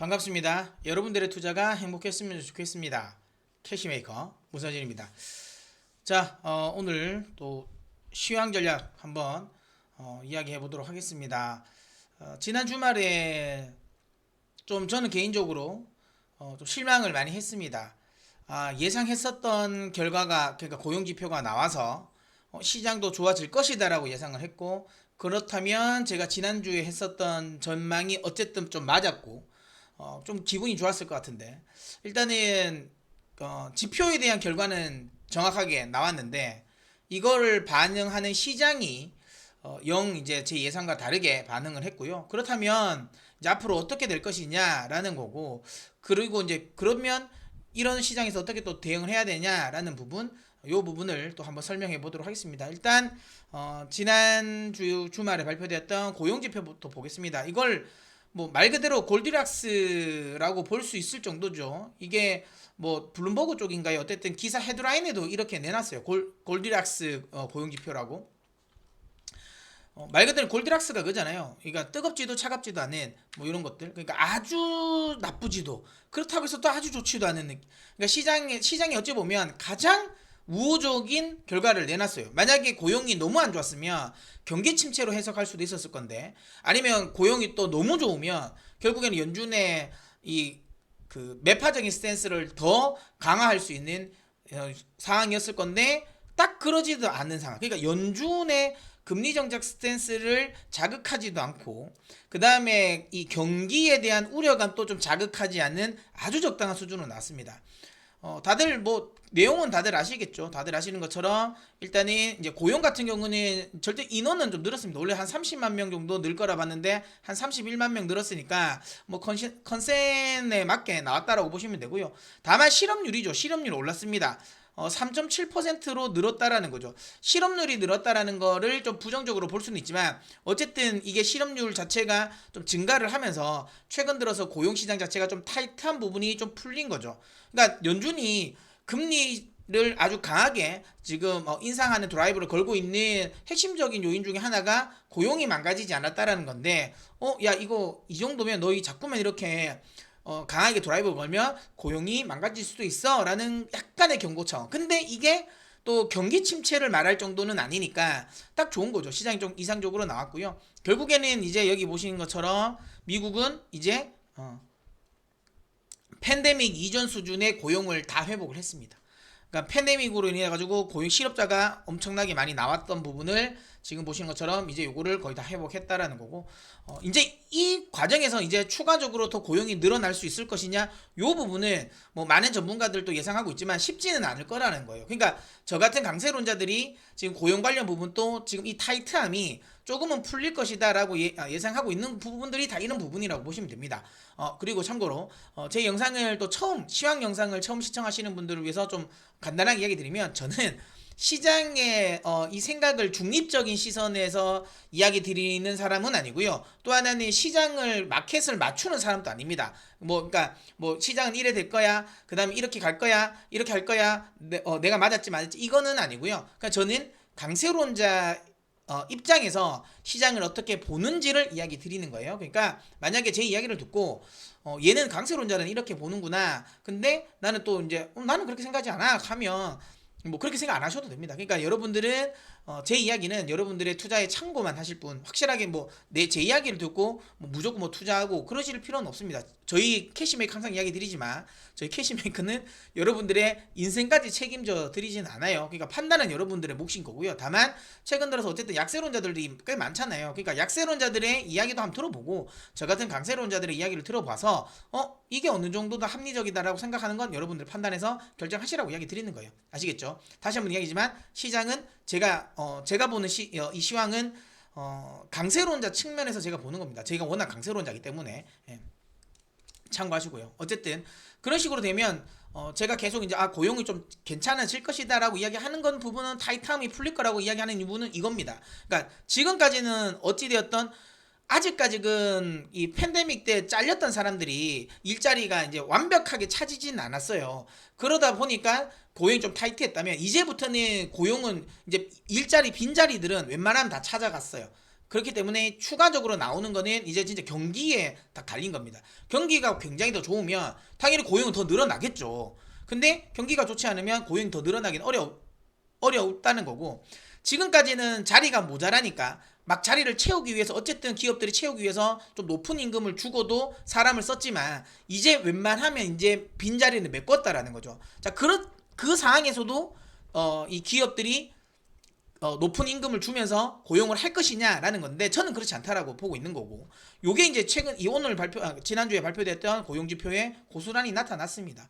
반갑습니다. 여러분들의 투자가 행복했으면 좋겠습니다. 캐시메이커 문서진입니다. 자, 오늘 또 시황 전략 한번 이야기해 보도록 하겠습니다. 지난 주말에 좀 저는 개인적으로 좀 실망을 많이 했습니다. 예상했었던 결과가, 그러니까 고용 지표가 나와서 시장도 좋아질 것이다라고 예상을 했고, 그렇다면 제가 지난주에 했었던 전망이 어쨌든 좀 맞았고, 좀 기분이 좋았을 것 같은데, 일단은 지표에 대한 결과는 정확하게 나왔는데, 이거를 반영하는 시장이 영 이제 제 예상과 다르게 반응을 했고요. 그렇다면 이제 앞으로 어떻게 될 것이냐라는 거고, 그리고 이제 그러면 이런 시장에서 어떻게 또 대응을 해야 되냐라는 부분, 요 부분을 또 한번 설명해 보도록 하겠습니다. 일단 지난주 주말에 발표되었던 고용지표부터 보겠습니다. 이걸 뭐 말 그대로 골디락스라고 볼 수 있을 정도죠. 이게 뭐 블룸버그 쪽인가요? 어쨌든 기사 헤드라인에도 이렇게 내놨어요. 골디락스 고용지표라고. 말 그대로 골디락스가 그잖아요. 그러니까 뜨겁지도 차갑지도 않은 뭐 이런 것들. 그러니까 아주 나쁘지도 그렇다고 해서 또 아주 좋지도 않은 느낌. 그러니까 시장이 어찌 보면 가장 우호적인 결과를 내놨어요. 만약에 고용이 너무 안 좋았으면 경기 침체로 해석할 수도 있었을 건데, 아니면 고용이 또 너무 좋으면 결국에는 연준의 이 그 매파적인 스탠스를 더 강화할 수 있는 상황이었을 건데, 딱 그러지도 않는 상황. 그러니까 연준의 금리 정책 스탠스를 자극하지도 않고, 그 다음에 이 경기에 대한 우려감도 좀 자극하지 않는 아주 적당한 수준으로 나왔습니다. 다들 뭐 내용은 다들 아시겠죠. 다들 아시는 것처럼 일단은 이제 고용 같은 경우는 절대 인원은 좀 늘었습니다. 원래 한 30만 명 정도 늘 거라 봤는데 한 31만 명 늘었으니까 뭐 컨센에 맞게 나왔다라고 보시면 되고요. 다만 실업률이죠. 실업률 올랐습니다. 3.7%로 늘었다라는 거죠. 실업률이 늘었다라는 거를 좀 부정적으로 볼 수는 있지만, 어쨌든 이게 실업률 자체가 좀 증가를 하면서 최근 들어서 고용 시장 자체가 좀 타이트한 부분이 좀 풀린 거죠. 그러니까 연준이 금리를 아주 강하게 지금 인상하는 드라이브를 걸고 있는 핵심적인 요인 중에 하나가 고용이 망가지지 않았다라는 건데, 야 이거 이 정도면 너희 자꾸만 이렇게 강하게 드라이브 걸면 고용이 망가질 수도 있어 라는 약간의 경고청. 근데 이게 또 경기 침체를 말할 정도는 아니니까 딱 좋은 거죠. 시장이 좀 이상적으로 나왔고요. 결국에는 이제 여기 보시는 것처럼 미국은 이제 팬데믹 이전 수준의 고용을 다 회복을 했습니다. 그러니까 팬데믹으로 인해 가지고 고용 실업자가 엄청나게 많이 나왔던 부분을 지금 보시는 것처럼 이제 요거를 거의 다 회복했다라는 거고, 이제 이 과정에서 이제 추가적으로 더 고용이 늘어날 수 있을 것이냐, 요 부분은 뭐 많은 전문가들도 예상하고 있지만 쉽지는 않을 거라는 거예요. 그러니까 저 같은 강세론자들이 지금 고용 관련 부분도 지금 이 타이트함이 조금은 풀릴 것이다라고 예상하고 있는 부분들이 다 이런 부분이라고 보시면 됩니다. 그리고 참고로 제 영상을 또 시황 영상을 처음 시청하시는 분들을 위해서 좀 간단하게 이야기 드리면, 저는 시장의 이 생각을 중립적인 시선에서 이야기 드리는 사람은 아니고요. 또 하나는 시장을 마켓을 맞추는 사람도 아닙니다. 그러니까 뭐 시장은 이래 될 거야, 그다음에 이렇게 갈 거야, 이렇게 할 거야, 내가 맞았지 이거는 아니고요. 그러니까 저는 강세론자 입장에서 시장을 어떻게 보는지를 이야기 드리는 거예요. 그러니까 만약에 제 이야기를 듣고 얘는 강세론자는 이렇게 보는구나, 근데 나는 또 이제 나는 그렇게 생각하지 않아 하면 뭐 그렇게 생각 안 하셔도 됩니다. 그러니까 여러분들은 제 이야기는 여러분들의 투자에 참고만 하실 뿐, 확실하게 뭐 제 이야기를 듣고 뭐 무조건 뭐 투자하고 그러실 필요는 없습니다. 저희 캐시메이크 항상 이야기 드리지만, 저희 캐시메이크는 여러분들의 인생까지 책임져 드리진 않아요. 그러니까 판단은 여러분들의 몫인 거고요. 다만 최근 들어서 어쨌든 약세론자들이 꽤 많잖아요. 그러니까 약세론자들의 이야기도 한번 들어보고, 저 같은 강세론자들의 이야기를 들어봐서 이게 어느 정도 더 합리적이다라고 생각하는 건 여러분들 판단해서 결정하시라고 이야기 드리는 거예요. 아시겠죠? 다시 한번 이야기지만, 시장은 제가 보는 이 시황은 강세론자 측면에서 제가 보는 겁니다. 제가 워낙 강세론자이기 때문에 참고하시고요. 어쨌든 그런 식으로 되면 제가 계속 이제 고용이 좀 괜찮아질 것이다라고 이야기하는 건 부분은 타이트함이 풀릴 거라고 이야기하는 부분은 이겁니다. 그러니까 지금까지는 어찌되었던, 아직까지는 이 팬데믹 때 잘렸던 사람들이 일자리가 이제 완벽하게 차지진 않았어요. 그러다 보니까 고용이 좀 타이트했다면, 이제부터는 고용은 이제 일자리 빈자리들은 웬만하면 다 찾아갔어요. 그렇기 때문에 추가적으로 나오는 거는 이제 진짜 경기에 딱 달린 겁니다. 경기가 굉장히 더 좋으면 당연히 고용은 더 늘어나겠죠. 근데 경기가 좋지 않으면 고용이 더 늘어나긴 어렵다는 거고, 지금까지는 자리가 모자라니까 막 자리를 채우기 위해서 어쨌든 기업들이 채우기 위해서 좀 높은 임금을 주고도 사람을 썼지만, 이제 웬만하면 이제 빈자리는 메꿨다라는 거죠. 자, 그 상황에서도 이 기업들이 높은 임금을 주면서 고용을 할 것이냐라는 건데, 저는 그렇지 않다라고 보고 있는 거고, 요게 이제 지난주에 발표됐던 고용지표에 고스란히 나타났습니다.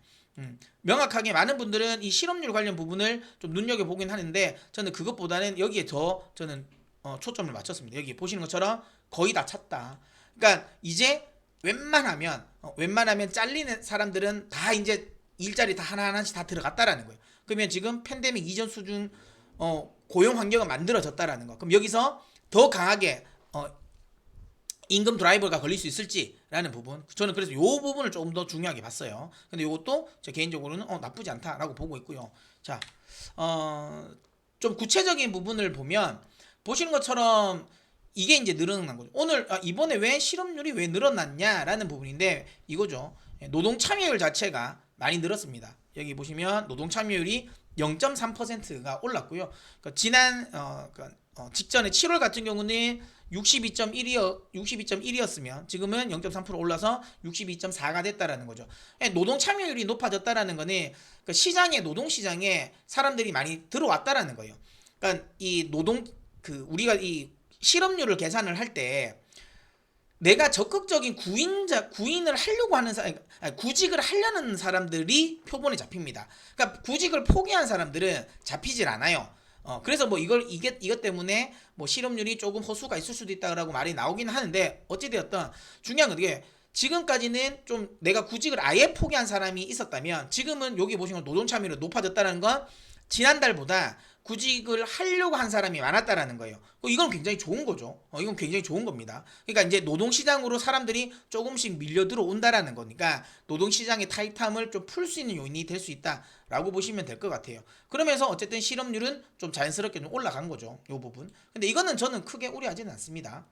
명확하게 많은 분들은 이 실업률 관련 부분을 좀 눈여겨보긴 하는데, 저는 그것보다는 여기에 더 저는 초점을 맞췄습니다. 여기 보시는 것처럼 거의 다 찼다. 그러니까 이제 웬만하면 잘리는 사람들은 다 이제 일자리 다 하나하나씩 다 들어갔다라는 거예요. 그러면 지금 팬데믹 이전 수준 고용 환경은 만들어졌다라는 거. 그럼 여기서 더 강하게 임금 드라이버가 걸릴 수 있을지라는 부분, 저는 그래서 요 부분을 조금 더 중요하게 봤어요. 근데 요것도 제 개인적으로는 나쁘지 않다라고 보고 있고요. 자, 좀 구체적인 부분을 보면 보시는 것처럼 이게 이제 늘어난 거죠. 이번에 왜 실업률이 왜 늘어났냐라는 부분인데 이거죠. 노동 참여율 자체가 많이 늘었습니다. 여기 보시면 노동 참여율이 0.3%가 올랐고요. 직전에 7월 같은 경우는 62.1이었으면 지금은 0.3% 올라서 62.4가 됐다라는 거죠. 노동 참여율이 높아졌다라는 거는 시장에, 노동 시장에 사람들이 많이 들어왔다라는 거예요. 그러니까 우리가 이 실업률을 계산을 할 때 내가 적극적인 구인을 하려고 하는 구직을 하려는 사람들이 표본에 잡힙니다. 그러니까 구직을 포기한 사람들은 잡히질 않아요. 그래서 이것 때문에 실업률이 조금 호수가 있을 수도 있다라고 말이 나오긴 하는데, 어찌되었든 중요한 건 이게, 지금까지는 좀 내가 구직을 아예 포기한 사람이 있었다면, 지금은 여기 보시면 노동 참여율이 높아졌다는 건 지난달보다 구직을 하려고 한 사람이 많았다라는 거예요. 이건 굉장히 좋은 거죠. 이건 굉장히 좋은 겁니다. 그러니까 이제 노동시장으로 사람들이 조금씩 밀려 들어온다라는 거니까 노동시장의 타이트함을 좀 풀 수 있는 요인이 될 수 있다라고 보시면 될 것 같아요. 그러면서 어쨌든 실업률은 좀 자연스럽게 좀 올라간 거죠. 이 부분. 근데 이거는 저는 크게 우려하지는 않습니다.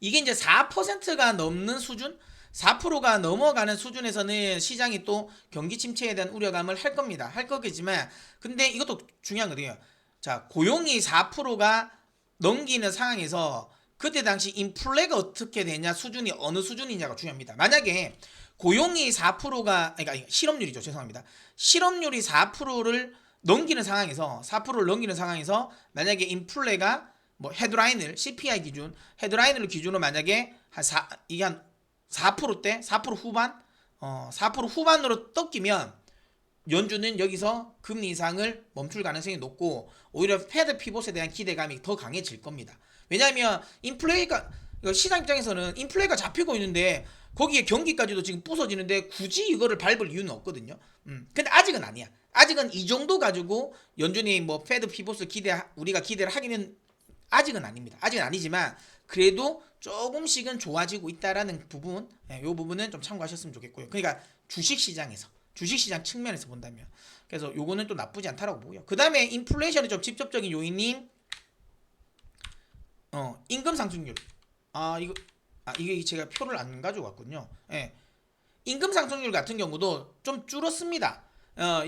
이게 이제 4%가 넘는 수준? 4%가 넘어가는 수준에서는 시장이 또 경기 침체에 대한 우려감을 할 겁니다. 할 거겠지만, 근데 이것도 중요한 거예요. 자, 고용이 4%가 넘기는 상황에서 그때 당시 인플레가 어떻게 되냐, 수준이 어느 수준이냐가 중요합니다. 만약에 고용이 4%가, 그러니까 실업률이죠. 죄송합니다. 실업률이 4%를 넘기는 상황에서, 만약에 인플레가 헤드라인을 CPI 기준, 헤드라인을 기준으로 만약에 이게 한 4%대, 4% 후반, 4% 후반으로 꺾이면 연준은 여기서 금리 인상을 멈출 가능성이 높고, 오히려 패드 피봇에 대한 기대감이 더 강해질 겁니다. 왜냐하면 시장 입장에서는 인플레가 잡히고 있는데 거기에 경기까지도 지금 부서지는데 굳이 이거를 밟을 이유는 없거든요. 근데 아직은 아니야. 아직은 이 정도 가지고 연준이 패드 피봇을 우리가 기대를 하기는 아직은 아닙니다. 아직은 아니지만 그래도 조금씩은 좋아지고 있다라는 부분, 이 부분은 좀 참고하셨으면 좋겠고요. 그러니까 주식시장 측면에서 본다면, 그래서 요거는 또 나쁘지 않다라고 보고요. 그 다음에 인플레이션의 좀 직접적인 요인인 임금 상승률. 이게 제가 표를 안 가지고 왔군요. 예. 임금 상승률 같은 경우도 좀 줄었습니다.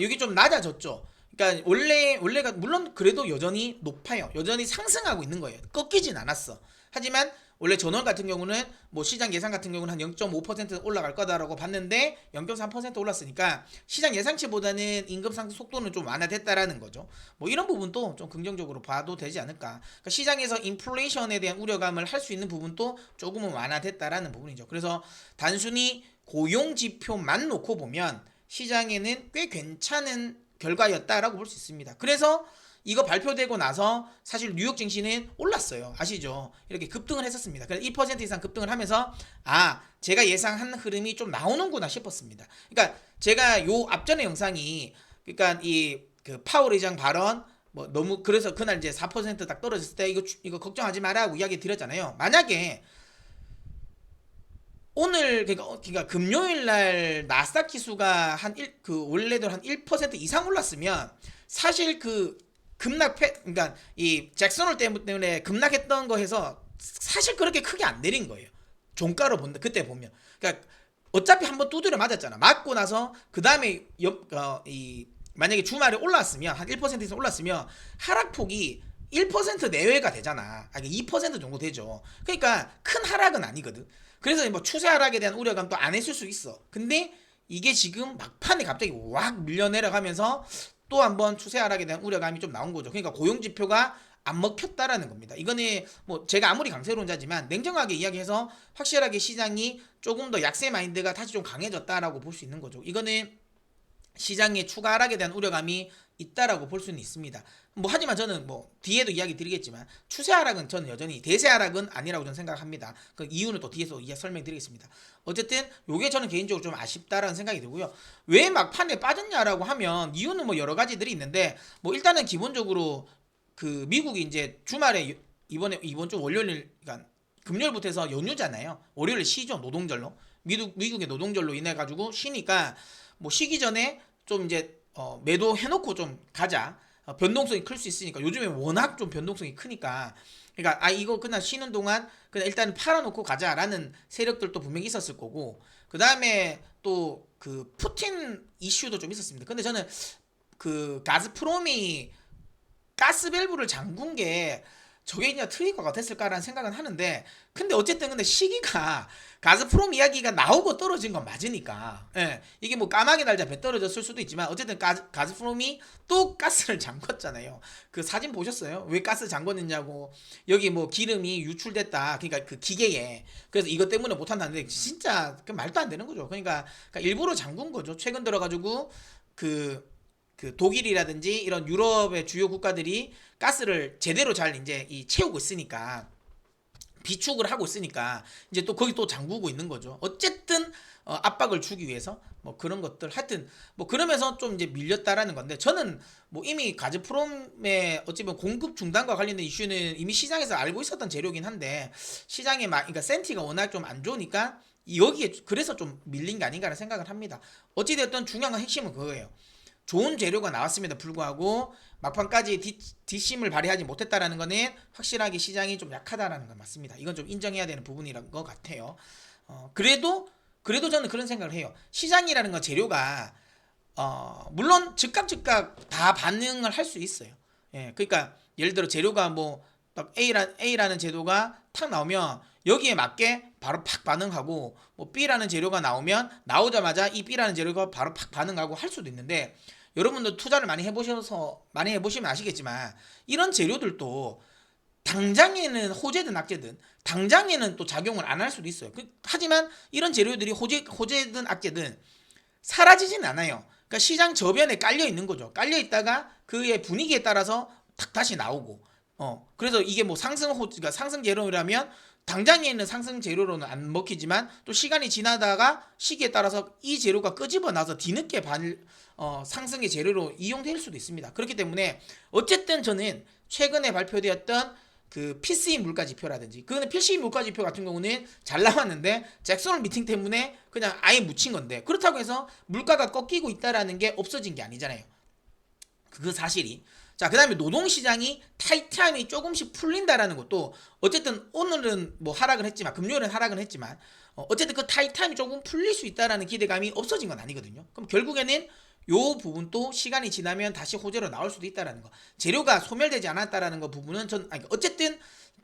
여기 좀 낮아졌죠. 그러니까 원래가 물론 그래도 여전히 높아요. 여전히 상승하고 있는 거예요. 꺾이진 않았어. 하지만 원래 전월 같은 경우는 시장 예상 같은 경우는 한 0.5% 올라갈 거다라고 봤는데 0.3% 올랐으니까 시장 예상치보다는 임금 상승 속도는 좀 완화됐다라는 거죠. 이런 부분도 좀 긍정적으로 봐도 되지 않을까. 그러니까 시장에서 인플레이션에 대한 우려감을 할 수 있는 부분도 조금은 완화됐다라는 부분이죠. 그래서 단순히 고용 지표만 놓고 보면 시장에는 꽤 괜찮은 결과였다라고 볼 수 있습니다. 그래서 이거 발표되고 나서 사실 뉴욕 증시는 올랐어요. 아시죠? 이렇게 급등을 했었습니다. 그래서 1% 이상 급등을 하면서 제가 예상한 흐름이 좀 나오는구나 싶었습니다. 그러니까 제가 요 앞전의 영상이, 그러니까 그 파월 의장 발언 너무, 그래서 그날 이제 4% 딱 떨어졌을 때 이거 걱정하지 마라고 이야기 드렸잖아요. 만약에 오늘 그러니까 금요일 날 나스닥 지수가 원래대로 한 1% 이상 올랐으면 사실 그 그러니까 이 잭슨홀 때문에 급락했던 거 해서 사실 그렇게 크게 안 내린 거예요. 종가로 본다 그때 보면. 그러니까 어차피 한번 두드려 맞았잖아. 맞고 나서 그 다음에 만약에 주말에 올랐으면 한 1% 이상 올랐으면 하락폭이 1% 내외가 되잖아. 아니 2% 정도 되죠. 그러니까 큰 하락은 아니거든. 그래서 뭐 추세 하락에 대한 우려감 또 안 했을 수 있어. 근데 이게 지금 막판에 갑자기 확 밀려 내려가면서 또 한번 추세 하락에 대한 우려감이 좀 나온 거죠. 그러니까 고용 지표가 안 먹혔다라는 겁니다. 이거는 뭐 제가 아무리 강세론자지만 냉정하게 이야기해서 확실하게 시장이 조금 더 약세 마인드가 다시 좀 강해졌다라고 볼 수 있는 거죠. 이거는 시장의 추가 하락에 대한 우려감이 있다라고 볼 수는 있습니다. 뭐 하지만 저는 뭐 뒤에도 이야기 드리겠지만 추세 하락은 저는 여전히 대세 하락은 아니라고 저는 생각합니다. 그 이유는 또 뒤에서 설명드리겠습니다. 어쨌든 요게 저는 개인적으로 좀 아쉽다라는 생각이 들고요. 왜 막판에 빠졌냐라고 하면 이유는 뭐 여러 가지들이 있는데 뭐 일단은 기본적으로 그 미국이 이제 주말에 이번 주 월요일 그러니까 금요일부터 해서 연휴잖아요. 월요일 쉬죠. 노동절로. 미국의 노동절로 인해 가지고 쉬니까 뭐 쉬기 전에 좀 이제 매도 해놓고 좀 가자. 변동성이 클 수 있으니까 요즘에 워낙 좀 변동성이 크니까 그러니까 이거 그냥 쉬는 동안 그냥 일단 팔아놓고 가자라는 세력들도 분명히 있었을 거고 그 다음에 또 그 푸틴 이슈도 좀 있었습니다. 근데 저는 그 가즈프롬이 가스밸브를 잠근 게 저게 그냥 트리거가 됐을까라는 생각은 하는데 근데 어쨌든 근데 시기가 가스프롬 이야기가 나오고 떨어진 건 맞으니까 이게 뭐 까마귀 날자 배 떨어졌을 수도 있지만 어쨌든 가스프롬이 또 가스를 잠궜잖아요. 그 사진 보셨어요? 왜 가스 잠궜느냐고 여기 뭐 기름이 유출됐다 그러니까 그 기계에 그래서 이것 때문에 못한다는데 진짜 그 말도 안 되는 거죠. 그러니까 일부러 잠근 거죠. 최근 들어가지고 그 독일이라든지 이런 유럽의 주요 국가들이 가스를 제대로 잘 이제 채우고 있으니까 비축을 하고 있으니까 이제 또 거기 또 잠그고 있는 거죠. 어쨌든 압박을 주기 위해서 뭐 그런 것들 하여튼 뭐 그러면서 좀 이제 밀렸다라는 건데 저는 뭐 이미 가즈프롬의 어찌 보면 공급 중단과 관련된 이슈는 이미 시장에서 알고 있었던 재료긴 한데 시장에 그러니까 센티가 워낙 좀 안 좋으니까 여기에 그래서 좀 밀린 게 아닌가라는 생각을 합니다. 어찌됐든 중요한 핵심은 그거예요. 좋은 재료가 나왔음에도 불구하고 막판까지 뒷심을 발휘하지 못했다라는 거는 확실하게 시장이 좀 약하다라는 건 맞습니다. 이건 좀 인정해야 되는 부분이란 것 같아요. 그래도 저는 그런 생각을 해요. 시장이라는 건 재료가 물론 즉각 다 반응을 할 수 있어요. 그러니까 예를 들어 재료가 뭐 A라는 제도가 탁 나오면 여기에 맞게 바로 팍 반응하고 뭐 B라는 재료가 나오면 나오자마자 이 B라는 재료가 바로 팍 반응하고 할 수도 있는데 여러분들 투자를 많이 해보시면 아시겠지만 이런 재료들도 당장에는 호재든 악재든 당장에는 또 작용을 안 할 수도 있어요. 하지만 이런 재료들이 호재든 악재든 사라지진 않아요. 그러니까 시장 저변에 깔려 있는 거죠. 깔려 있다가 그의 분위기에 따라서 다시 나오고 그래서 이게 뭐 그러니까 상승 재료라면 당장에 있는 상승 재료로는 안 먹히지만 또 시간이 지나다가 시기에 따라서 이 재료가 끄집어 나서 뒤늦게 상승의 재료로 이용될 수도 있습니다. 그렇기 때문에 어쨌든 저는 최근에 발표되었던 그 PCE 물가지표라든지 그거는 PCE 물가지표 같은 경우는 잘 나왔는데 잭슨홀 미팅 때문에 그냥 아예 묻힌 건데 그렇다고 해서 물가가 꺾이고 있다라는 게 없어진 게 아니잖아요. 그 사실이. 자, 그 다음에 노동시장이 타이트함이 조금씩 풀린다라는 것도 어쨌든 오늘은 뭐 하락을 했지만 금요일은 하락은 했지만 어쨌든 그 타이트함이 조금 풀릴 수 있다라는 기대감이 없어진 건 아니거든요. 그럼 결국에는 요 부분도 시간이 지나면 다시 호재로 나올 수도 있다라는 거. 재료가 소멸되지 않았다라는 거 부분은 어쨌든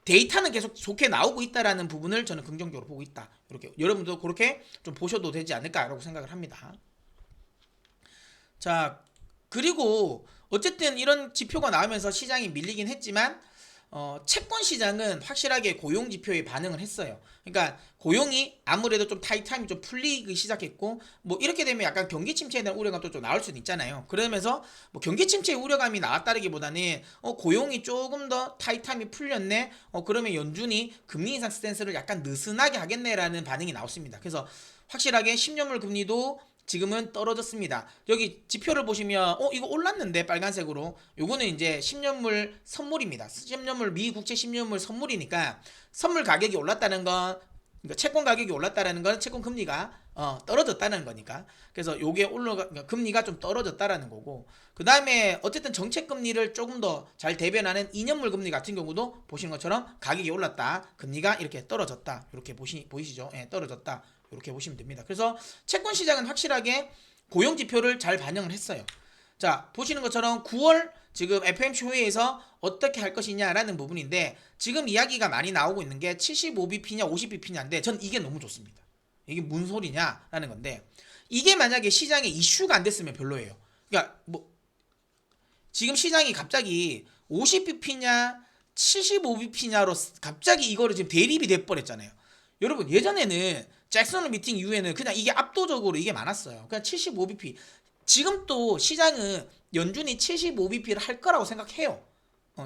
데이터는 계속 좋게 나오고 있다라는 부분을 저는 긍정적으로 보고 있다. 이렇게 여러분도 그렇게 좀 보셔도 되지 않을까라고 생각을 합니다. 자, 그리고 어쨌든 이런 지표가 나오면서 시장이 밀리긴 했지만 채권 시장은 확실하게 고용 지표에 반응을 했어요. 그러니까 고용이 아무래도 좀 타이트함이 좀 풀리기 시작했고 뭐 이렇게 되면 약간 경기 침체에 대한 우려감도 좀 나올 수도 있잖아요. 그러면서 뭐 경기 침체 우려감이 나왔다기보다는 고용이 조금 더 타이트함이 풀렸네. 그러면 연준이 금리 인상 스탠스를 약간 느슨하게 하겠네라는 반응이 나왔습니다. 그래서 확실하게 10년물 금리도 지금은 떨어졌습니다. 여기 지표를 보시면 이거 올랐는데 빨간색으로 요거는 이제 10년물 선물입니다. 10년물 미 국채 10년물 선물이니까 선물 가격이 올랐다는 건 그러니까 채권 가격이 올랐다라는 건 채권 금리가 떨어졌다는 거니까. 그래서 요게 그러니까 금리가 좀 떨어졌다라는 거고. 그 다음에 어쨌든 정책 금리를 조금 더 잘 대변하는 2년물 금리 같은 경우도 보시는 것처럼 가격이 올랐다, 금리가 이렇게 떨어졌다, 이렇게 보이시죠? 예, 떨어졌다, 이렇게 보시면 됩니다. 그래서 채권 시장은 확실하게 고용 지표를 잘 반영을 했어요. 자, 보시는 것처럼 9월 지금 FOMC 회의에서 어떻게 할 것이냐라는 부분인데, 지금 이야기가 많이 나오고 있는 게 75bp냐 50bp냐인데 전 이게 너무 좋습니다. 이게 무슨 소리냐라는 건데, 이게 만약에 시장에 이슈가 안 됐으면 별로예요. 그러니까 뭐 지금 시장이 갑자기 50bp냐 75bp냐로 갑자기 이거를 지금 대립이 돼버렸잖아요. 여러분, 예전에는 잭슨 미팅 이후에는 그냥 이게 압도적으로 이게 많았어요. 그냥 75bp. 지금 또 시장은 연준이 75bp를 할 거라고 생각해요.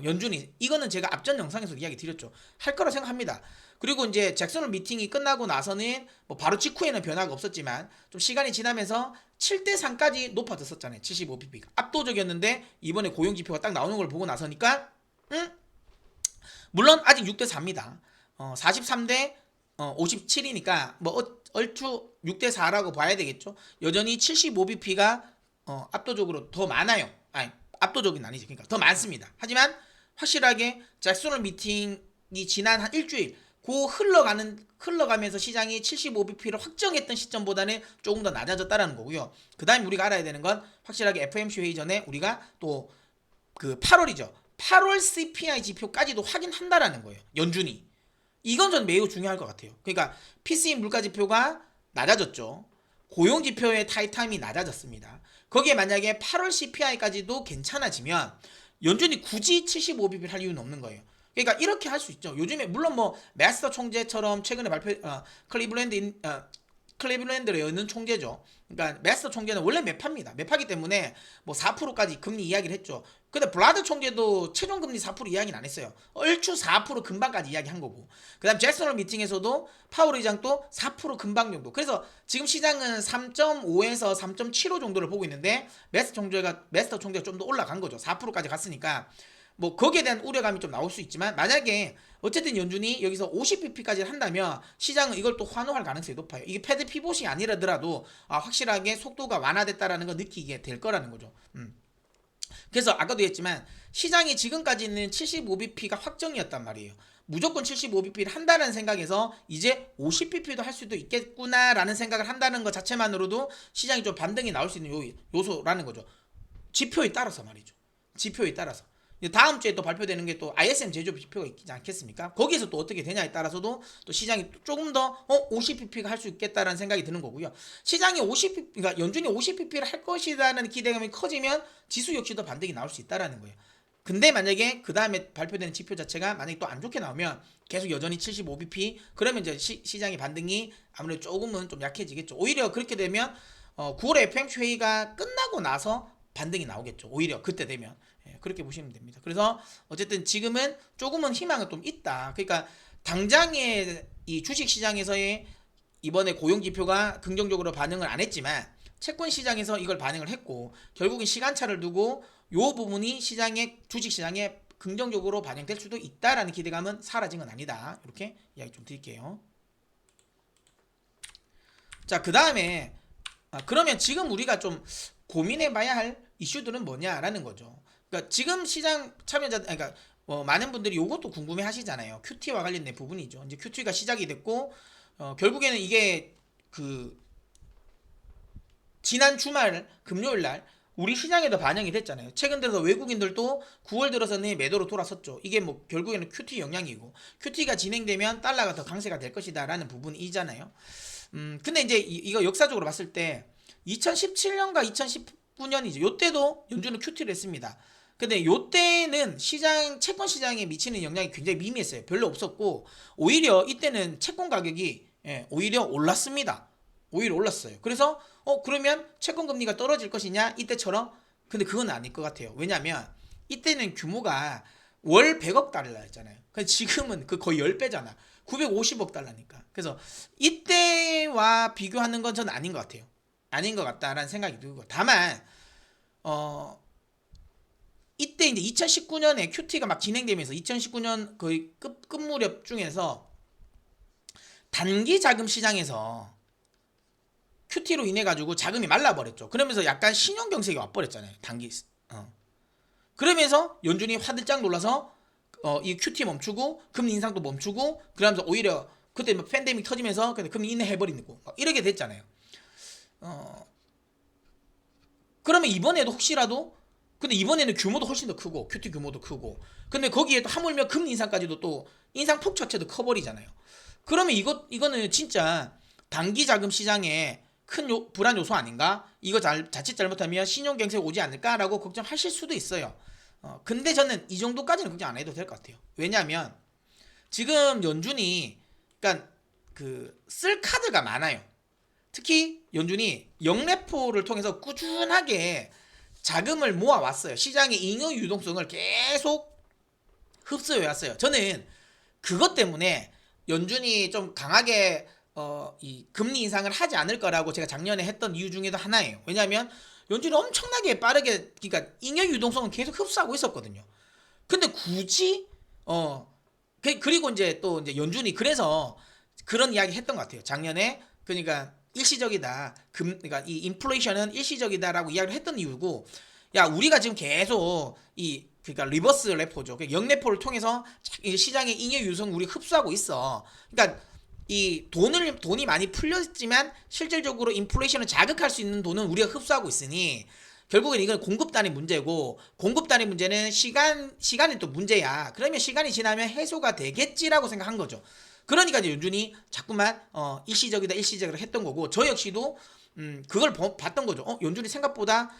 연준이. 이거는 제가 앞전 영상에서 이야기 드렸죠. 할 거라고 생각합니다. 그리고 이제 잭슨 미팅이 끝나고 나서는 뭐 바로 직후에는 변화가 없었지만 좀 시간이 지나면서 7대3까지 높아졌었잖아요. 75bp가 압도적이었는데, 이번에 고용 지표가 딱 나오는 걸 보고 나서니까 물론 아직 6대4입니다. 43대 57이니까 뭐 얼추 6대4라고 봐야 되겠죠. 여전히 75bp가 압도적으로 더 많아요. 아니, 압도적인 아니지. 그러니까 더 많습니다. 하지만 확실하게 잭슨 미팅이 지난 한 일주일 흘러가면서 시장이 75bp를 확정했던 시점보다는 조금 더 낮아졌다라는 거고요. 그 다음에 우리가 알아야 되는 건 확실하게 FOMC 회의 전에 우리가 또 그 8월이죠. 8월 CPI 지표까지도 확인한다라는 거예요. 연준이. 이건 전 매우 중요할 것 같아요. 그러니까 PCE 물가지표가 낮아졌죠. 고용지표의 타이트함이 낮아졌습니다. 거기에 만약에 8월 CPI까지도 괜찮아지면 연준이 굳이 75bp를 할 이유는 없는 거예요. 그러니까 이렇게 할 수 있죠. 요즘에 물론 뭐 메스터 총재처럼 최근에 클리블랜드에 있는 총재죠. 그러니까 메스터 총재는 원래 매파입니다. 매파기 때문에 뭐 4%까지 금리 이야기를 했죠. 근데 블라드 총재도 최종 금리 4% 이야기는 안 했어요. 얼추 4% 금방까지 이야기한 거고. 그다음 잭슨 미팅에서도 파월 의장도 4% 금방 정도. 그래서 지금 시장은 3.5에서 3.75 정도를 보고 있는데, 메스터 총재가 좀 더 올라간 거죠. 4%까지 갔으니까 뭐 거기에 대한 우려감이 좀 나올 수 있지만, 만약에 어쨌든 연준이 여기서 50bp까지 한다면 시장은 이걸 또 환호할 가능성이 높아요. 이게 패드 피봇이 아니라더라도 확실하게 속도가 완화됐다라는 걸 느끼게 될 거라는 거죠. 그래서 아까도 했지만 시장이 지금까지는 75bp가 확정이었단 말이에요. 무조건 75bp를 한다는 생각에서 이제 50bp도 할 수도 있겠구나라는 생각을 한다는 것 자체만으로도 시장이 좀 반등이 나올 수 있는 요소라는 거죠. 지표에 따라서 말이죠. 지표에 따라서. 다음 주에 또 발표되는 게 또 ISM 제조업 지표가 있지 않겠습니까? 거기에서 또 어떻게 되냐에 따라서도 또 시장이 조금 더 50pp가 할 수 있겠다라는 생각이 드는 거고요. 시장이 50pp, 그러니까 연준이 50pp를 할 것이라는 기대감이 커지면 지수 역시도 반등이 나올 수 있다라는 거예요. 근데 만약에 그 다음에 발표되는 지표 자체가 만약에 또 안 좋게 나오면 계속 여전히 75bp, 그러면 이제 시장의 반등이 아무래도 조금은 좀 약해지겠죠. 오히려 그렇게 되면 9월 FOMC 회의가 끝나고 나서 반등이 나오겠죠. 오히려 그때 되면. 그렇게 보시면 됩니다. 그래서 어쨌든 지금은 조금은 희망은 좀 있다. 그러니까 당장의 이 주식 시장에서의 이번에 고용 지표가 긍정적으로 반응을 안 했지만 채권 시장에서 이걸 반응을 했고, 결국은 시간차를 두고 요 부분이 주식 시장에 긍정적으로 반영될 수도 있다라는 기대감은 사라진 건 아니다. 이렇게 이야기 좀 드릴게요. 자, 그 다음에 그러면 지금 우리가 좀 고민해봐야 할 이슈들은 뭐냐라는 거죠. 그러니까 지금 시장 참여자, 그러니까 많은 분들이 이것도 궁금해 하시잖아요. QT와 관련된 부분이죠. 이제 QT가 시작이 됐고, 결국에는 이게 그 지난 주말 금요일 날 우리 시장에도 반영이 됐잖아요. 최근 들어서 외국인들도 9월 들어서는 매도로 돌아섰죠. 이게 뭐 결국에는 QT 영향이고, QT가 진행되면 달러가 더 강세가 될 것이다라는 부분이잖아요. 근데 이제 이거 역사적으로 봤을 때 2017년과 2019년이죠. 요때도 연준은 QT를 했습니다. 근데 요때는 채권 시장에 미치는 영향이 굉장히 미미했어요. 별로 없었고, 오히려 이때는 채권 가격이 오히려 올랐습니다. 오히려 올랐어요. 그래서 그러면 채권 금리가 떨어질 것이냐 이때처럼. 근데 그건 아닐 것 같아요. 왜냐면 이때는 규모가 월 100억 달러였잖아요. 근데 지금은 그 거의 10배잖아. 950억 달러니까. 그래서 이때와 비교하는 건 저는 아닌 것 같아요. 아닌 것 같다라는 생각이 들고, 다만 이때 이제 2019년에 QT가 막 진행되면서 2019년 거의 끝 무렵 중에서 단기 자금 시장에서 QT로 인해 가지고 자금이 말라버렸죠. 그러면서 약간 신용경색이 와버렸잖아요. 단기. 그러면서 연준이 화들짝 놀라서 이 QT 멈추고 금리 인상도 멈추고 그러면서 오히려 그때 뭐 팬데믹 터지면서 금리 인하해버리고 이렇게 됐잖아요. 그러면 이번에도 혹시라도 근데 이번에는 규모도 훨씬 더 크고 QT 규모도 크고 근데 거기에 또 하물며 금리 인상까지도 또 인상폭 자체도 커버리잖아요. 그러면 이거는 진짜 단기 자금 시장에 큰 불안 요소 아닌가? 이거 자칫 잘못하면 신용경색 오지 않을까라고 걱정하실 수도 있어요. 근데 저는 이 정도까지는 걱정 안 해도 될 것 같아요. 왜냐하면 지금 연준이 그러니까 쓸 카드가 많아요. 특히 연준이 영래포를 통해서 꾸준하게 자금을 모아왔어요. 시장의 잉여 유동성을 계속 흡수해 왔어요. 저는 그것 때문에 연준이 좀 강하게 이 금리 인상을 하지 않을 거라고 제가 작년에 했던 이유 중에도 하나예요. 왜냐하면 연준이 엄청나게 빠르게 그러니까 잉여 유동성은 계속 흡수하고 있었거든요. 근데 굳이 그리고 이제 또 이제 연준이 그래서 그런 이야기 했던 것 같아요. 작년에 그러니까 일시적이다. 그러니까 이 인플레이션은 일시적이다라고 이야기를 했던 이유고 야 우리가 지금 계속 그러니까 리버스 레포죠. 그러니까 역레포를 통해서 시장의 잉여 유동성 우리 흡수하고 있어. 그러니까 이 돈이 많이 풀렸지만 실질적으로 인플레이션을 자극할 수 있는 돈은 우리가 흡수하고 있으니 결국엔 이건 공급단의 문제고 공급단의 문제는 시간이 또 문제야. 그러면 시간이 지나면 해소가 되겠지라고 생각한 거죠. 그러니까 이제 연준이 자꾸만 일시적이다 했던 거고 저 역시도 그걸 봤던 거죠. 연준이 생각보다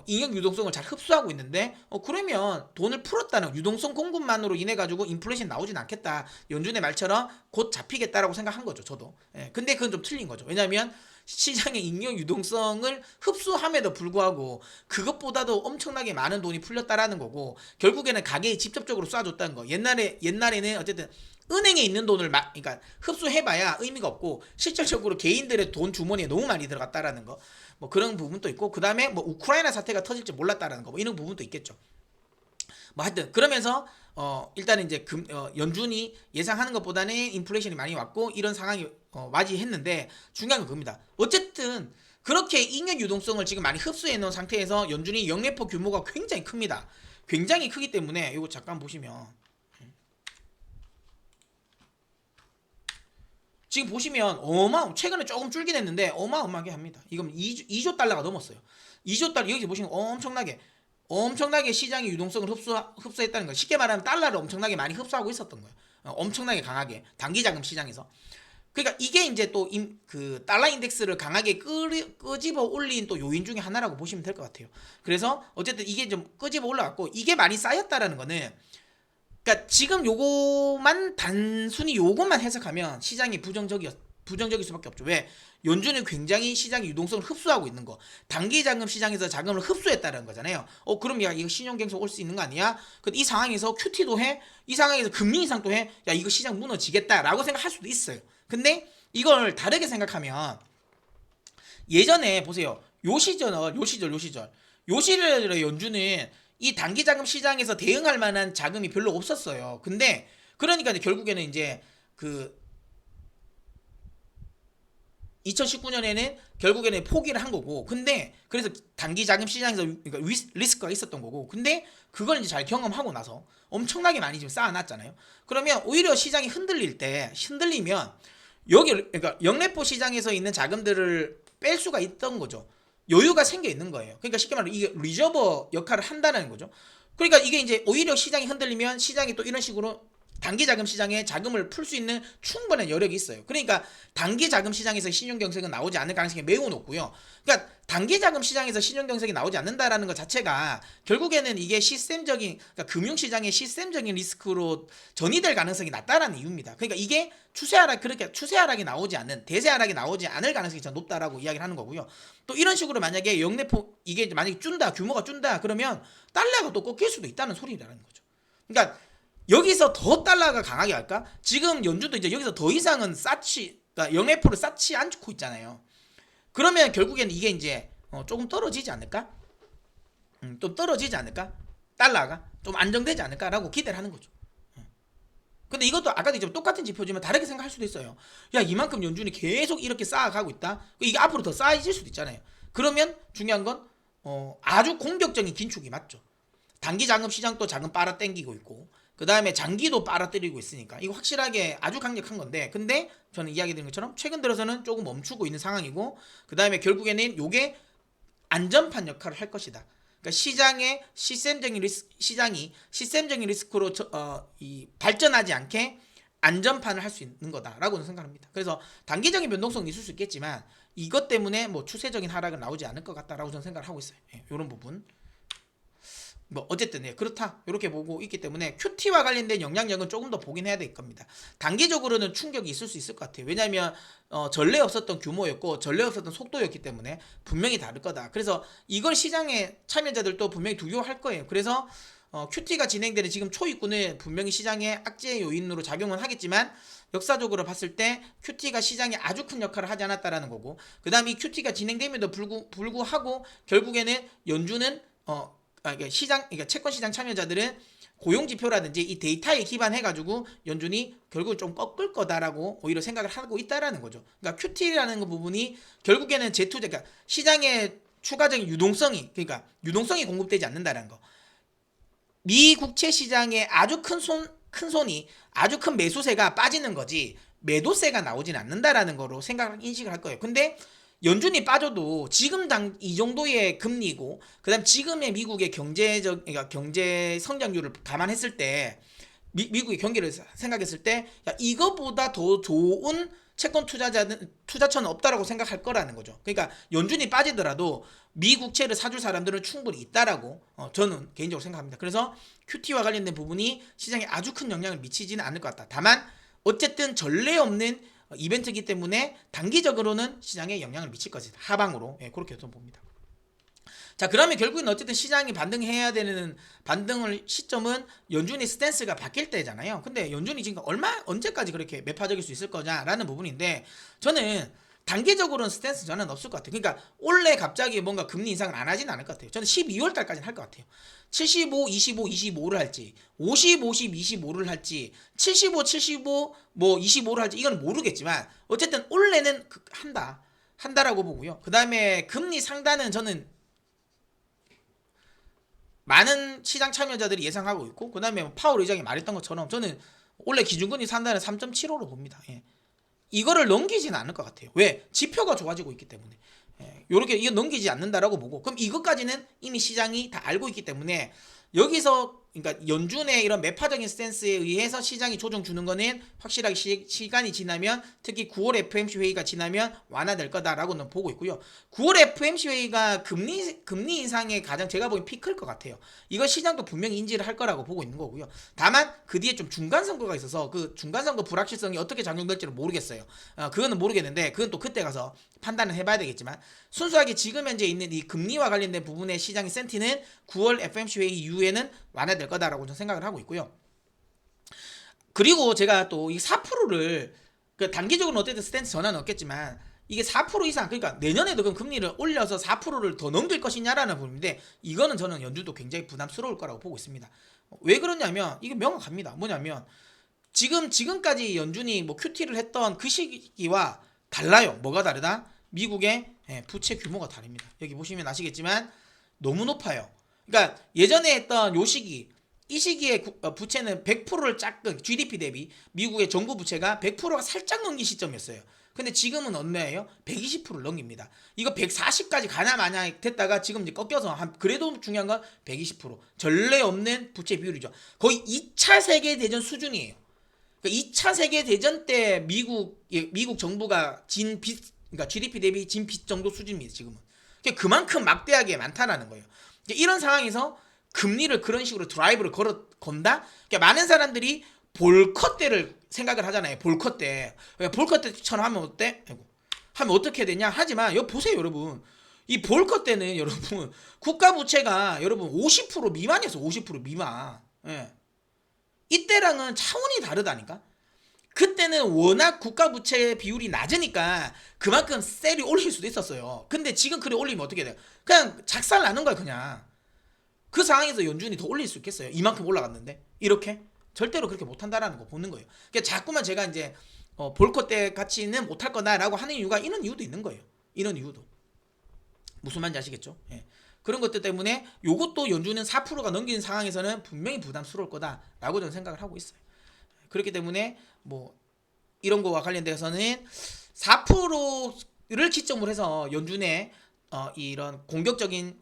잉여 유동성을 잘 흡수하고 있는데 그러면 돈을 풀었다는 유동성 공급만으로 인해 가지고 인플레이션 나오진 않겠다. 연준의 말처럼 곧 잡히겠다라고 생각한 거죠. 저도. 근데 그건 좀 틀린 거죠. 왜냐하면 시장의 잉여 유동성을 흡수함에도 불구하고 그것보다도 엄청나게 많은 돈이 풀렸다라는 거고 결국에는 가게에 직접적으로 쏴줬다는 거. 옛날에는 어쨌든 은행에 있는 돈을 그러니까 흡수해봐야 의미가 없고 실질적으로 개인들의 돈 주머니에 너무 많이 들어갔다라는 거. 뭐 그런 부분도 있고 그 다음에 뭐 우크라이나 사태가 터질지 몰랐다라는 거. 뭐 이런 부분도 있겠죠. 뭐 하여튼 그러면서 일단은 이제 연준이 예상하는 것보다는 인플레이션이 많이 왔고 이런 상황이 맞이했는데 중요한 건 그겁니다. 어쨌든 그렇게 잉여 유동성을 지금 많이 흡수해 놓은 상태에서 연준이 역레포 규모가 굉장히 큽니다. 굉장히 크기 때문에 이거 잠깐 보시면 지금 보시면 최근에 조금 줄긴 했는데 어마어마하게 합니다. 이건 2조 달러가 넘었어요. 2조 달러 여기 보시면 엄청나게 시장의 유동성을 흡수했다는 거예요. 쉽게 말하면 달러를 엄청나게 많이 흡수하고 있었던 거예요. 엄청나게 강하게 단기 자금 시장에서. 그러니까 이게 이제 또 그 달러 인덱스를 강하게 끄집어 올린 또 요인 중에 하나라고 보시면 될 것 같아요. 그래서 어쨌든 이게 좀 끄집어 올라갔고 이게 많이 쌓였다라는 거는 그러니까 지금 단순히 요것만 해석하면 시장이 부정적일 수밖에 없죠. 왜? 연준은 굉장히 시장의 유동성을 흡수하고 있는 거. 단기 자금 시장에서 자금을 흡수했다는 거잖아요. 그럼 야 이거 신용경색 올 수 있는 거 아니야? 근데 이 상황에서 QT도 해? 이 상황에서 금리 인상도 해? 야 이거 시장 무너지겠다라고 생각할 수도 있어요. 근데 이걸 다르게 생각하면 예전에 보세요. 요 시절에 연준은 이 단기 자금 시장에서 대응할 만한 자금이 별로 없었어요. 근데 그러니까 결국에는 이제 2019년에는 결국에는 포기를 한 거고 근데 그래서 단기 자금 시장에서 그러니까 리스크가 있었던 거고 근데 그걸 이제 잘 경험하고 나서 엄청나게 많이 지금 쌓아놨잖아요. 그러면 오히려 시장이 흔들리면 그러니까 영래포 시장에서 있는 자금들을 뺄 수가 있던 거죠. 여유가 생겨 있는 거예요. 그러니까 쉽게 말하면 이게 리저버 역할을 한다는 거죠. 그러니까 이게 이제 오히려 시장이 흔들리면 시장이 또 이런 식으로 단기 자금 시장에 자금을 풀 수 있는 충분한 여력이 있어요. 그러니까 단기 자금 시장에서 신용경색은 나오지 않을 가능성이 매우 높고요. 그러니까 단기 자금 시장에서 신용경색이 나오지 않는다라는 것 자체가 결국에는 이게 그러니까 금융시장의 시스템적인 리스크로 전이될 가능성이 낮다라는 이유입니다. 그러니까 이게 추세하락이 나오지 않는 대세하락이 나오지 않을 가능성이 더 높다라고 이야기를 하는 거고요. 또 이런 식으로 만약에 역내포 이게 만약에 규모가 준다 그러면 달러가 또 꺾일 수도 있다는 소리라는 거죠. 그러니까 여기서 더 달러가 강하게 할까? 지금 연준도 이제 여기서 더 이상은 그러니까 영래포를 쌓지 않고 있잖아요. 그러면 결국에는 이게 이제 조금 떨어지지 않을까? 좀 떨어지지 않을까? 달러가 좀 안정되지 않을까라고 기대를 하는 거죠. 근데 이것도 아까도 얘기했지만 똑같은 지표지만 다르게 생각할 수도 있어요. 야, 이만큼 연준이 계속 이렇게 쌓아가고 있다. 이게 앞으로 더 쌓여질 수도 있잖아요. 그러면 중요한 건 아주 공격적인 긴축이 맞죠. 단기 자금 시장도 자금 빨아당기고 있고, 그 다음에 장기도 빨아들이고 있으니까 이거 확실하게 아주 강력한 건데, 근데 저는 이야기 드린 것처럼 최근 들어서는 조금 멈추고 있는 상황이고, 그 다음에 결국에는 요게 안전판 역할을 할 것이다. 그러니까 시장의 시장이 시스템적인 리스크로 발전하지 않게 안전판을 할 수 있는 거다라고 생각합니다. 그래서 단기적인 변동성이 있을 수 있겠지만 이것 때문에 뭐 추세적인 하락은 나오지 않을 것 같다라고 저는 생각을 하고 있어요. 예, 이런 부분. 뭐 어쨌든 그렇다 이렇게 보고 있기 때문에 QT와 관련된 영향력은 조금 더 보긴 해야 될 겁니다. 단기적으로는 충격이 있을 수 있을 것 같아요. 왜냐하면 전례 없었던 규모였고 전례 없었던 속도였기 때문에 분명히 다를 거다. 그래서 이걸 시장의 참여자들도 분명히 두려워할 거예요. 그래서 QT가 진행되는 지금 초입구는 분명히 시장의 악재 요인으로 작용은 하겠지만 역사적으로 봤을 때 QT가 시장에 아주 큰 역할을 하지 않았다라는 거고, 그 다음에 이 QT가 진행됨에도 불구하고 결국에는 연준은 그러니까 채권 시장 참여자들은 고용 지표라든지 이 데이터에 기반해가지고 연준이 결국 좀 꺾을 거다라고 오히려 생각을 하고 있다라는 거죠. 그러니까 QT라는 부분이 결국에는 재투자, 그러니까 시장의 추가적인 유동성이 공급되지 않는다는 거. 미 국채 시장에 아주 큰 손이 아주 큰 매수세가 빠지는 거지 매도세가 나오진 않는다라는 거로 인식을 할 거예요. 근데 연준이 빠져도 지금 이 정도의 금리고, 그다음 지금의 미국의 그러니까 경제 성장률을 감안했을 때 미국의 경기를 생각했을 때 이거보다 더 좋은 채권 투자처는 없다라고 생각할 거라는 거죠. 그러니까 연준이 빠지더라도 미국채를 사줄 사람들은 충분히 있다라고 저는 개인적으로 생각합니다. 그래서 QT와 관련된 부분이 시장에 아주 큰 영향을 미치지는 않을 것 같다. 다만 어쨌든 전례 없는 이벤트이기 때문에 단기적으로는 시장에 영향을 미칠 것이다. 하방으로. 그렇게 좀 봅니다. 자, 그러면 결국엔 어쨌든 시장이 반등해야 되는 시점은 연준이 스탠스가 바뀔 때잖아요. 근데 연준이 지금 언제까지 그렇게 매파적일 수 있을 거냐라는 부분인데, 저는 단기적으로는 스탠스 저는 없을 것 같아요. 그러니까 올해 갑자기 뭔가 금리 인상을 안 하지는 않을 것 같아요. 저는 12월 달까지는 할 것 같아요. 75, 25, 25를 할지, 50, 50, 25를 할지, 75, 75, 뭐 25를 할지 이건 모르겠지만 어쨌든 올해는 한다라고 보고요. 그 다음에 금리 상단은 저는 많은 시장 참여자들이 예상하고 있고, 그 다음에 파월 의장이 말했던 것처럼 저는 원래 기준금리 상단은 3.75로 봅니다. 이거를 넘기지는 않을 것 같아요. 왜? 지표가 좋아지고 있기 때문에. 요렇게 이거 넘기지 않는다라고 보고, 그럼 이것까지는 이미 시장이 다 알고 있기 때문에 여기서 그러니까 연준의 이런 매파적인 스탠스에 의해서 시장이 조정 주는 거는 확실하게 시간이 지나면, 특히 9월 FMC 회의가 지나면 완화될 거다라고는 보고 있고요. 9월 FMC 회의가 금리 인상에 가장 제가 보기엔 피 클 것 같아요. 이거 시장도 분명히 인지를 할 거라고 보고 있는 거고요. 다만 그 뒤에 좀 중간 선거가 있어서 그 중간 선거 불확실성이 어떻게 작용될지는 모르겠어요. 그거는 모르겠는데 그건 또 그때 가서 판단을 해봐야 되겠지만, 순수하게 지금 현재 있는 이 금리와 관련된 부분의 시장의 센티는 9월 FMC 회의 이후에는 완화될 거다라고 저는 생각을 하고 있고요. 그리고 제가 또 이 4%를 단기적으로는 어쨌든 스탠스 전환은 없겠지만 이게 4% 이상, 그러니까 내년에도 그럼 금리를 올려서 4%를 더 넘길 것이냐라는 부분인데, 이거는 저는 연준도 굉장히 부담스러울 거라고 보고 있습니다. 왜 그러냐면 이게 명확합니다. 뭐냐면 지금까지 연준이 뭐 QT를 했던 그 시기와 달라요. 뭐가 다르다? 미국의 부채 규모가 다릅니다. 여기 보시면 아시겠지만 너무 높아요. 그러니까 예전에 했던 이 시기에 부채는 100%를 GDP 대비 미국의 정부 부채가 100%가 살짝 넘긴 시점이었어요. 근데 지금은 얼마예요? 120%를 넘깁니다. 이거 140까지 가나 마냐 됐다가 지금 이제 꺾여서 그래도 중요한 건 120%. 전례 없는 부채 비율이죠. 거의 2차 세계대전 수준이에요. 그러니까 2차 세계대전 때 미국 정부가 진 빚, 그러니까 GDP 대비 진 빚 정도 수준입니다, 지금은. 그만큼 막대하게 많다라는 거예요. 이런 상황에서 금리를 그런 식으로 드라이브를 건다? 그러니까 많은 사람들이 볼컷 때를 생각을 하잖아요. 볼컷 때. 볼컷 때처럼 하면 어때? 하면 어떻게 되냐? 하지만 여기 보세요, 여러분. 이 볼컷 때는 여러분 국가 부채가 여러분 50% 미만이었어. 50% 미만. 이때랑은 차원이 다르다니까. 그때는 워낙 국가 부채 비율이 낮으니까 그만큼 셀이 올릴 수도 있었어요. 근데 지금 그래 올리면 어떻게 돼요? 그냥 작살 나는 거야, 그냥. 그 상황에서 연준이 더 올릴 수 있겠어요? 이만큼 올라갔는데 이렇게? 절대로 그렇게 못한다라는 거 보는 거예요. 그러니까 자꾸만 제가 이제 볼컷 때 같이는 못할 거다라고 하는 이유가 이런 이유도 있는 거예요. 이런 이유도. 무슨 말인지 아시겠죠? 예. 그런 것들 때문에 요것도 연준은 4%가 넘기는 상황에서는 분명히 부담스러울 거다라고 저는 생각을 하고 있어요. 그렇기 때문에 뭐 이런 거와 관련돼서는 4%를 기점으로 해서 연준의 이런 공격적인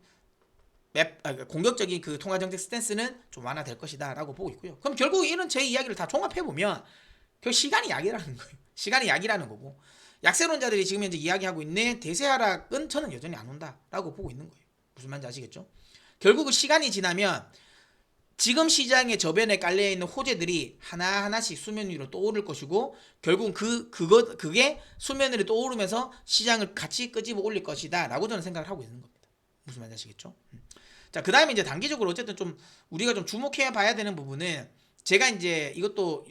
공격적인 그 통화정책 스탠스는 좀 완화될 것이다라고 보고 있고요. 그럼 결국 이런 제 이야기를 다 종합해 보면 결국 시간이 약이라는 거예요. 시간이 약이라는 거고 약세론자들이 지금 현재 이야기하고 있는 대세 하락은 저는 여전히 안 온다라고 보고 있는 거예요. 무슨 말인지 아시겠죠? 결국은 시간이 지나면 지금 시장의 저변에 깔려있는 호재들이 하나하나씩 수면 위로 떠오를 것이고 결국은 그게 수면 위로 떠오르면서 시장을 같이 끄집어 올릴 것이다 라고 저는 생각을 하고 있는 겁니다. 무슨 말인지 아시겠죠? 자, 그 다음에 이제 단기적으로 어쨌든 좀 우리가 좀 주목해 봐야 되는 부분은 제가 이제 이것도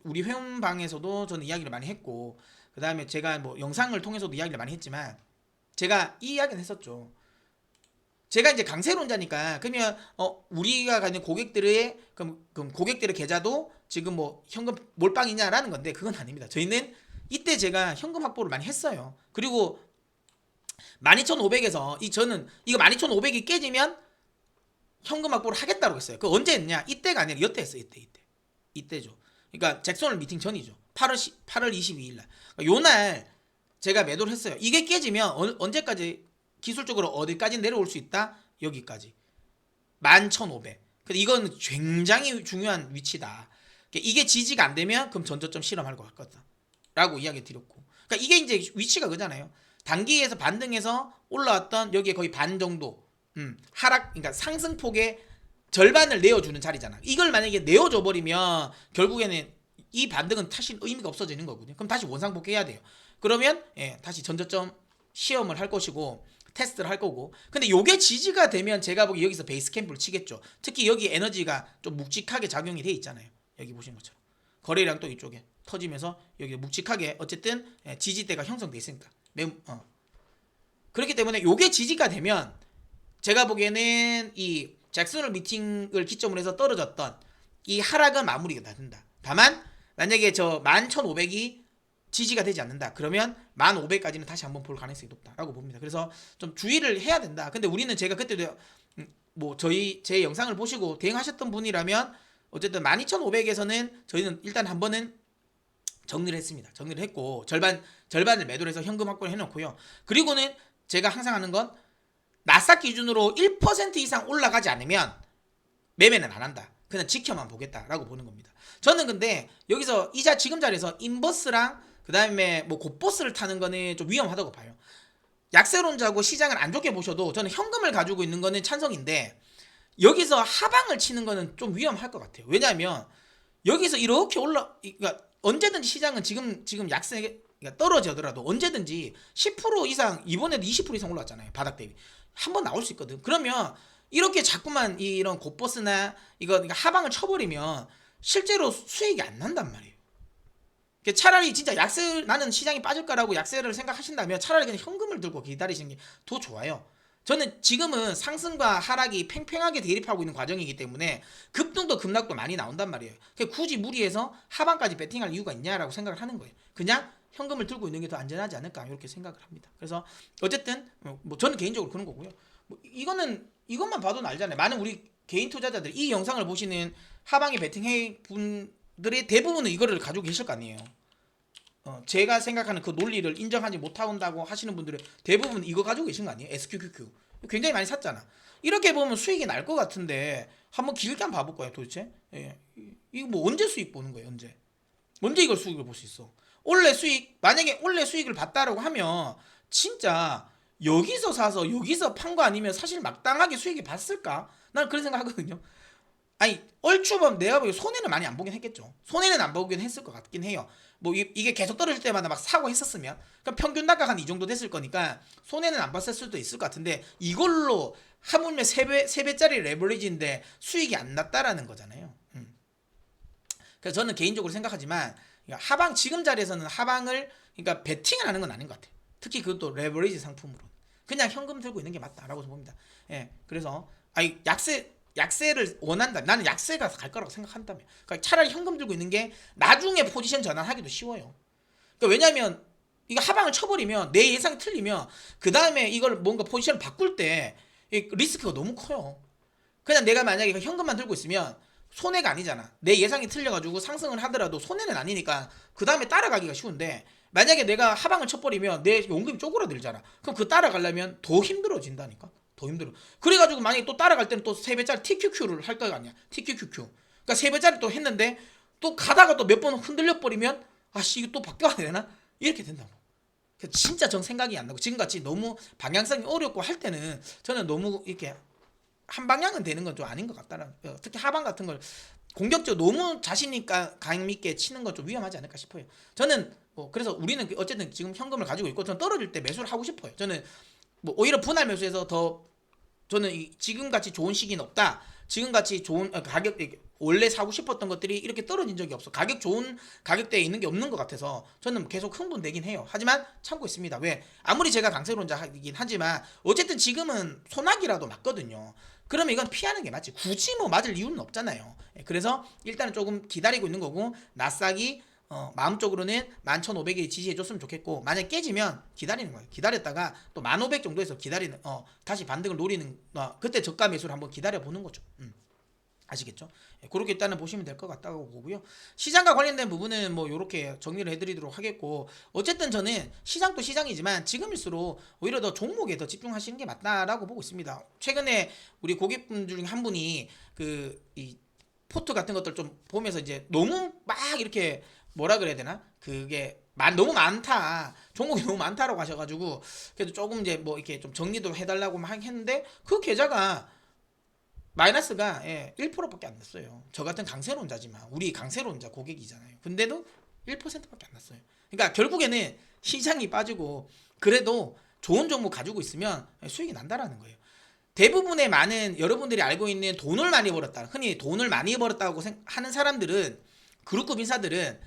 우리 회원방에서도 저는 이야기를 많이 했고 그 다음에 제가 뭐 영상을 통해서도 이야기를 많이 했지만 제가 이 이야기는 했었죠. 제가 이제 강세론자니까 그러면 우리가 가는 고객들의 그럼 고객들의 계좌도 지금 뭐 현금 몰빵이냐라는 건데 그건 아닙니다. 저희는 이때 제가 현금 확보를 많이 했어요. 그리고 12,500에서 저는 이거 12,500이 깨지면 현금 확보를 하겠다고 했어요. 그 언제 했냐? 이때가 아니라 이때 했어요. 이때죠. 그러니까 잭슨홀 미팅 전이죠. 8월 22일 날. 그러니까 요날 제가 매도를 했어요. 이게 깨지면 언제까지 기술적으로 어디까지 내려올 수 있다? 여기까지 11,500. 근데 이건 굉장히 중요한 위치다. 이게 지지가 안 되면 그럼 전저점 실험할 것 같거든 라고 이야기 드렸고, 그러니까 이게 이제 위치가 그잖아요. 단기에서 반등해서 올라왔던 여기에 거의 반 정도 하락, 그러니까 상승폭의 절반을 내어주는 자리잖아. 이걸 만약에 내어줘 버리면 결국에는 이 반등은 사실 의미가 없어지는 거거든요. 그럼 다시 원상복귀해야 돼요. 그러면 다시 전저점 시험을 할 것이고 테스트를 할 거고, 근데 요게 지지가 되면 제가 보기 여기서 베이스 캠프를 치겠죠. 특히 여기 에너지가 좀 묵직하게 작용이 돼 있잖아요. 여기 보시는 것처럼 거래량 또 이쪽에 터지면서 여기 묵직하게 어쨌든 지지대가 형성돼 있으니까 그렇기 때문에 요게 지지가 되면 제가 보기에는 이 잭슨홀 미팅을 기점으로 해서 떨어졌던 이 하락은 마무리가 된다. 다만 만약에 저 11,500이 지지가 되지 않는다. 그러면 1,500까지는 다시 한번 볼 가능성이 높다라고 봅니다. 그래서 좀 주의를 해야 된다. 근데 우리는 제가 그때도 뭐 제 영상을 보시고 대응하셨던 분이라면 어쨌든 12,500에서는 저희는 일단 한 번은 정리를 했습니다. 정리를 했고 절반을 매도를 해서 현금 확보를 해놓고요. 그리고는 제가 항상 하는 건 나스닥 기준으로 1% 이상 올라가지 않으면 매매는 안 한다. 그냥 지켜만 보겠다라고 보는 겁니다. 저는 근데 여기서 지금 자리에서 인버스랑 그 다음에 뭐 곧버스를 타는 거는 좀 위험하다고 봐요. 약세론자고 시장을 안 좋게 보셔도 저는 현금을 가지고 있는 거는 찬성인데 여기서 하방을 치는 거는 좀 위험할 것 같아요. 왜냐하면 여기서 이렇게 그러니까 언제든지 시장은 지금 약세 떨어지더라도 언제든지 10% 이상, 이번에도 20% 이상 올라왔잖아요. 바닥 대비 한번 나올 수 있거든. 그러면 이렇게 자꾸만 이런 곧버스나 그러니까 하방을 쳐버리면 실제로 수익이 안 난단 말이에요. 차라리 진짜 나는 시장이 빠질 거라고 약세를 생각하신다면 차라리 그냥 현금을 들고 기다리시는 게 더 좋아요. 저는 지금은 상승과 하락이 팽팽하게 대립하고 있는 과정이기 때문에 급등도 급락도 많이 나온단 말이에요. 굳이 무리해서 하방까지 베팅할 이유가 있냐라고 생각을 하는 거예요. 그냥 현금을 들고 있는 게 더 안전하지 않을까 이렇게 생각을 합니다. 그래서 어쨌든 뭐 저는 개인적으로 그런 거고요. 뭐 이것만 봐도 알잖아요. 많은 우리 개인 투자자들 이 영상을 보시는 하방에 베팅해 분들의 대부분은 이거를 가지고 계실 거 아니에요. 제가 생각하는 그 논리를 인정하지 못한다고 하시는 분들은 대부분 이거 가지고 계신 거 아니에요? SQQQ 굉장히 많이 샀잖아. 이렇게 보면 수익이 날 것 같은데 한번 길게 한번 봐볼 거예요. 도대체 이거 뭐 언제 수익 보는 거예요? 언제 이걸 수익을 볼 수 있어? 만약에 원래 수익을 봤다라고 하면 진짜 여기서 사서 여기서 판 거 아니면 사실 마땅하게 수익이 봤을까? 나는 그런 생각하거든요. 아니 얼추 보면 내가 보기에 손해는 많이 안 보긴 했겠죠. 손해는 안 보긴 했을 것 같긴 해요. 뭐 이게 계속 떨어질 때마다 막 사고 했었으면 그럼 평균 단가 한 이 정도 됐을 거니까 손해는 안 봤을 수도 있을 것 같은데 이걸로 하물며 3배짜리 레버리지인데 수익이 안 났다라는 거잖아요. 그래서 저는 개인적으로 생각하지만 하방 지금 자리에서는 하방을 그러니까 베팅을 하는 건 아닌 것 같아요. 특히 그것도 레버리지 상품으로 그냥 현금 들고 있는 게 맞다라고 봅니다. 그래서 약세를 원한다. 나는 약세가 갈 거라고 생각한다면. 그러니까 차라리 현금 들고 있는 게 나중에 포지션 전환하기도 쉬워요. 그러니까 왜냐면 이거 하방을 쳐버리면 내 예상이 틀리면 그 다음에 이걸 뭔가 포지션을 바꿀 때 리스크가 너무 커요. 그냥 내가 만약에 현금만 들고 있으면 손해가 아니잖아. 내 예상이 틀려가지고 상승을 하더라도 손해는 아니니까 그 다음에 따라가기가 쉬운데 만약에 내가 하방을 쳐버리면 내 연금이 쪼그라들잖아. 그럼 그 따라가려면 더 힘들어진다니까. 더 힘들어. 그래가지고 만약에 또 따라갈 때는 또 3배짜리 TQQ를 할 거 아니야. TQQQ. 그러니까 3배짜리 또 했는데 또 가다가 또 몇 번 흔들려 버리면 아씨 이거 또 바뀌어야 되나? 이렇게 된다고. 진짜 정 생각이 안 나고 지금같이 너무 방향성이 어렵고 할 때는 저는 너무 이렇게 한 방향은 되는 건 좀 아닌 것 같다는. 특히 하방 같은 걸 공격적으로 너무 자신있게 강있게 치는 건 좀 위험하지 않을까 싶어요. 저는 뭐 그래서 우리는 어쨌든 지금 현금을 가지고 있고 저는 떨어질 때 매수를 하고 싶어요. 저는 뭐 오히려 분할 매수해서 더 저는 지금같이 좋은 시기는 없다. 지금같이 좋은 가격 원래 사고 싶었던 것들이 이렇게 떨어진 적이 없어. 가격 좋은 가격대에 있는 게 없는 것 같아서 저는 계속 흥분되긴 해요. 하지만 참고 있습니다. 왜? 아무리 제가 강세론자이긴 하지만 어쨌든 지금은 소나기라도 맞거든요. 그러면 이건 피하는 게 맞지. 굳이 뭐 맞을 이유는 없잖아요. 그래서 일단은 조금 기다리고 있는 거고 나스닥이 마음적으로는 11,500에 지지해줬으면 좋겠고 만약 깨지면 기다리는 거예요. 기다렸다가 또 1,500 정도에서 기다리는 다시 반등을 노리는 그때 저가 매수를 한번 기다려보는 거죠. 아시겠죠? 그렇게 일단은 보시면 될 것 같다고 보고요. 시장과 관련된 부분은 뭐 이렇게 정리를 해드리도록 하겠고 어쨌든 저는 시장도 시장이지만 지금일수록 오히려 더 종목에 더 집중하시는 게 맞다라고 보고 있습니다. 최근에 우리 고객분 중에 한 분이 이 포트 같은 것들 좀 보면서 이제 너무 막 이렇게 뭐라 그래야 되나? 그게 너무 많다. 종목이 너무 많다라고 하셔가지고 그래도 조금 이제 뭐 이렇게 좀 정리도 해달라고 막 했는데 그 계좌가 마이너스가 1%밖에 안 났어요. 저 같은 강세론자지만 우리 강세론자 고객이잖아요. 근데도 1%밖에 안 났어요. 그러니까 결국에는 시장이 빠지고 그래도 좋은 종목 가지고 있으면 수익이 난다라는 거예요. 대부분의 많은 여러분들이 알고 있는 돈을 많이 벌었다. 흔히 돈을 많이 벌었다고 하는 사람들은 그룹급 인사들은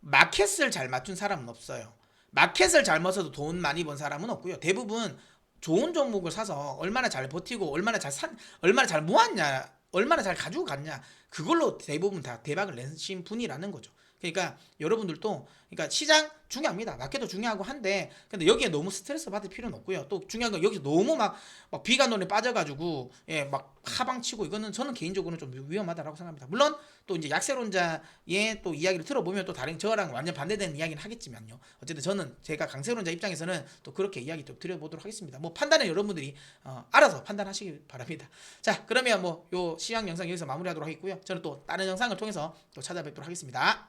마켓을 잘 맞춘 사람은 없어요. 마켓을 잘 맞춰도 돈 많이 번 사람은 없고요. 대부분 좋은 종목을 사서 얼마나 잘 버티고 얼마나 잘 모았냐, 얼마나 잘 가지고 갔냐 그걸로 대부분 다 대박을 내신 분이라는 거죠. 그러니까 여러분들도 그러니까 시장 중요합니다. 마켓도 중요하고 한데 근데 여기에 너무 스트레스 받을 필요는 없고요. 또 중요한 건 여기서 너무 막 비관론에 빠져가지고 막 하방치고 이거는 저는 개인적으로는 좀 위험하다라고 생각합니다. 물론 또 이제 약세론자의 또 이야기를 들어보면 또 다른 저랑 완전 반대되는 이야기는 하겠지만요. 어쨌든 저는 제가 강세론자 입장에서는 또 그렇게 이야기 좀 드려보도록 하겠습니다. 뭐 판단은 여러분들이 알아서 판단하시기 바랍니다. 자 그러면 뭐 요 시황 영상 여기서 마무리하도록 하겠고요. 저는 또 다른 영상을 통해서 또 찾아뵙도록 하겠습니다.